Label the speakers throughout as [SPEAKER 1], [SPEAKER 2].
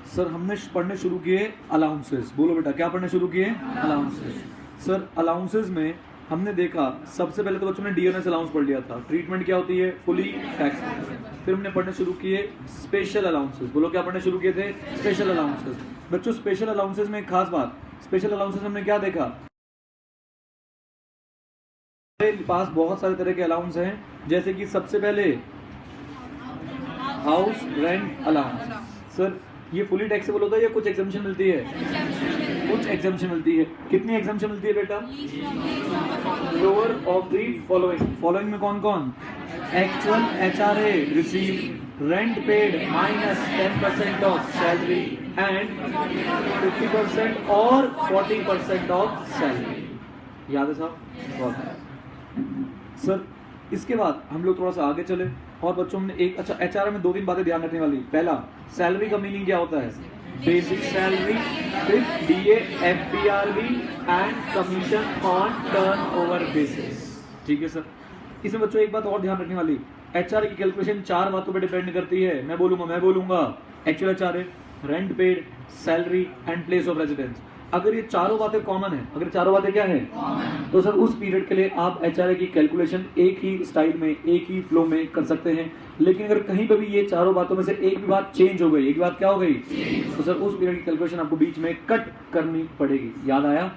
[SPEAKER 1] Sir हमने पढ़ने शुरू किए अलाउंसेस। बोलो बेटा क्या पढ़ने शुरू किए? अलाउंसेस। सर अलाउंसेस में हमने देखा सबसे पहले तो बच्चों ने डीएनएस अलाउंस पढ़ लिया था। ट्रीटमेंट क्या होती है? Fully tax. फिर हमने पढ़ने शुरू किए स्पेशल अलाउंसेस। बोलो क्या पढ़ने शुरू किए थे? Special allowances. बच्चों स्पेशल अलाउंसेस में एक खास बात, स्पेशल अलाउंसेस हमने क्या देखा? हमारे पास बहुत सारे तरह के अलाउंस हैं, जैसे कि सबसे पहले हाउस रेंट अलाउंस। सर ये फुली टैक्सेबल होता है या कुछ एग्जम्पशन मिलती है? कुछ एग्जम्पशन मिलती है। कितनी एग्जम्पशन मिलती है बेटा? Lower of the following. Following में कौन कौन? Actual HRA receive, rent paid minus 10% of salary and 50% और 40% ऑफ सैलरी। याद है साहब? सर इसके बाद हम लोग थोड़ा सा आगे चले और बच्चों ने एक अच्छा एचआरए में 2-3 बातें ध्यान रखने वाली। पहला, सैलरी का मीनिंग क्या होता है? बेसिक सैलरी, फिर DA, FPRB and commission on turnover basis. ठीक है सर। इसमें बच्चों एक बात और ध्यान रखने वाली, एचआरए की कैलकुलेशन 4 बातों पर डिपेंड करती है। मैं बोलूंगा actual HRA, rent paid, salary and place of residence. अगर ये चारों बातें कॉमन है, अगर चारों बातें क्या है? तो सर उस पीरियड के लिए आप एचआरए की कैलकुलेशन एक ही स्टाइल में, एक ही फ्लो में कर सकते हैं। लेकिन अगर कहीं पे भी ये चारों बातों में से एक भी बात चेंज हो गई, एक बात क्या हो गई, तो सर उस पीरियड की कैलकुलेशन आपको बीच में कट करनी पड़ेगी। याद आया?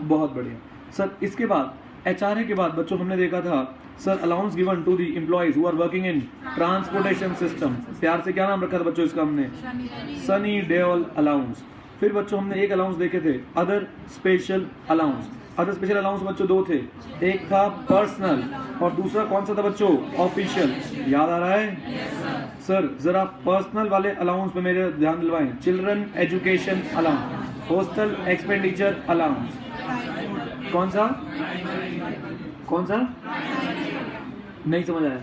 [SPEAKER 1] बहुत बढ़िया सर। इसके बाद एचआरए के बाद बच्चों हमने देखा था sir allowance given to the employees who are working in transportation system. प्यार से क्या नाम रखा था बच्चों इसका हमने? सनी देओल अलाउंस। फिर बच्चों हमने एक अलाउंस देखे थे, other special allowance. Other special allowance बच्चों 2 थे, एक था पर्सनल और दूसरा कौन सा था बच्चों? ऑफिशियल। याद आ रहा है? सर जरा पर्सनल वाले अलाउंस पे मेरे ध्यान दिलवाएं। Children education allowance, hostel expenditure allowance. कौन सा? नहीं समझ आया?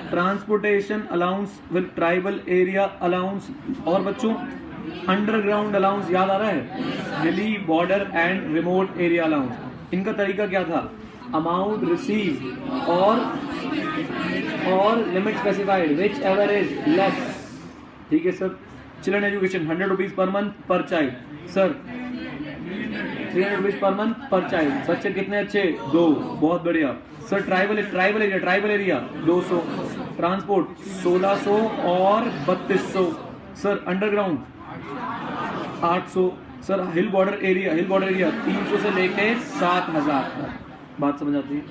[SPEAKER 1] Transportation allowance with tribal area allowance और बच्चों अंडरग्राउंड अलाउंस। याद आ रहा है? Hilly, border and remote area allowance. इनका तरीका क्या था? अमाउंट रिसीव और limit specified whichever is less. ठीक है sir. Children education 100 rupees per month per child. Sir 300 rupees per month per child. बच्चे कितने अच्छे? 2। बहुत बढ़िया सर। Tribal area 200। ट्रांसपोर्ट 1600 और 3200। Sir underground 800। सर हिल बॉर्डर एरिया 300 से लेके 7000 तक। बात समझ आती है?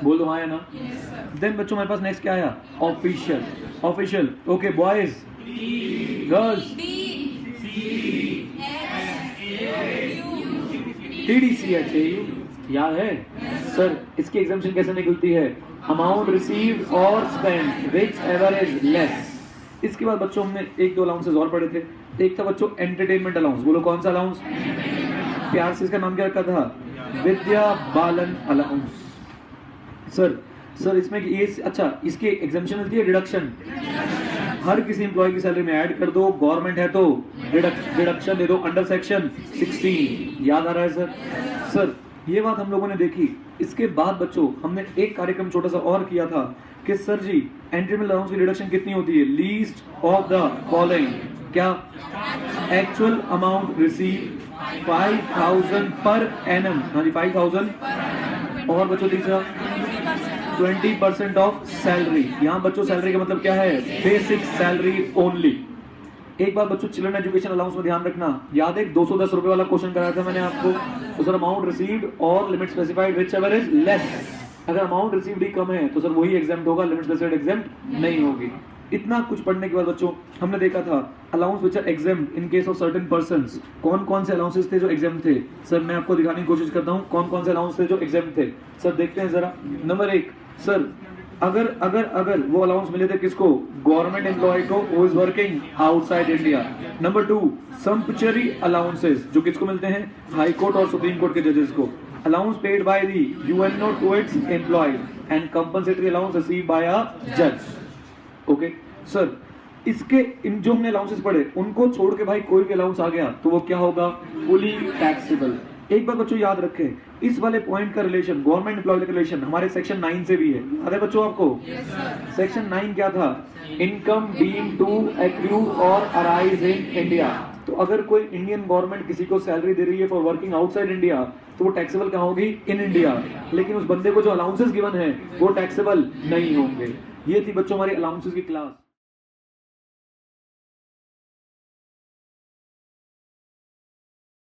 [SPEAKER 1] बोल दो हाँ या ना। देन बच्चों हमारे पास नेक्स्ट क्या आया? Official. Okay boys, girls, TDCH। याद है? सर इसकी एग्जाम्पशन कैसे निकलती है? अमाउंट रिसीव और spend which ever is less. इसके बाद बच्चों हमने 1-2 अलाउंसेस और पढ़े थे। एक था बच्चों एंटरटेनमेंट अलाउंस। बोलो कौन सा अलाउंस? प्यार से इसका नाम क्या रखा था? विद्या बालन अलाउंस। सर इसमें ये अच्छा इसकी एग्जाम्पशन मिलती है डिडक्शन। हर किसी एम्प्लॉय की सैलरी में ऐड कर दो, गवर्नमेंट है तो डिडक्शन दे दो अंडर सेक्शन 16। याद आ रहा है सर? सर ये बात हम लोगों ने देखी। इसके बाद बच्चों हमने एक कार्यक्रम छोटा सा और किया था कि सर जी एंट्रीमेंट अलाउंस की डिडक्शन कितनी होती है? Least of the following. क्या? Actual amount receive 5000 per annum. हाँ जी 5000। और बच्चों तीसरा 20% ऑफ सैलरी। यहाँ बच्चों सैलरी का मतलब क्या है? Basic salary only. एक बार बच्चों चिल्ड्रन एजुकेशन अलाउंस में ध्यान रखना, याद है 210 रुपए वाला क्वेश्चन कराया था मैंने आपको। तो सर अमाउंट रिसीव्ड और limit specified whichever is less. अगर अमाउंट रिसीव्ड ही कम है तो सर वही एग्जाम्प्ट होगा, लिमिट स्पेसिफाइड एग्जाम्प्ट नहीं होगी। इतना कुछ पढ़ने के बाद बच्चों हमने देखा था allowance which are exempt in case of certain persons. कौन कौन से अलाउंसेस थे जो एग्जाम्प्ट थे? सर मैं आपको दिखाने की कोशिश करता हूँ कौन कौन से अलाउंस थे जो एग्जाम्प्ट थे। सर देखते हैं जरा। नंबर 1 सर अगर अगर अगर वो अलाउंस मिले थे किसको, गवर्नमेंट एम्प्लॉय को who is working outside India. Number 2 sumptuary allowances जो किसको मिलते हैं, हाई कोर्ट और सुप्रीम कोर्ट के जजेस को। Allowance paid by the UNO to its employees and compensatory allowance received by a जज। ओके सर, इसके इन जो हमने अलाउंसेस पढ़े उनको छोड़ के भाई कोई भी अलाउंस आ गया तो वो क्या होगा, फुली टैक्सेबल। एक बार बच्चों याद रखें, इस वाले पॉइंट का रिलेशन गवर्नमेंट एम्प्लॉय का रिलेशन हमारे सेक्शन 9 से भी है। याद है बच्चों आपको? सेक्शन 9 क्या था, इनकम डीम्ड टू एक्रू और अराइज इन इंडिया। तो अगर कोई इंडियन गवर्नमेंट किसी को सैलरी दे रही है फॉर वर्किंग आउटसाइड इंडिया तो वो टैक्सेबल कहाँ होगी, इन इंडिया। लेकिन उस बंदे को जो अलाउंसेस गिवन है वो टैक्सेबल नहीं होंगे। ये थी बच्चों हमारी अलाउंसेस की क्लास।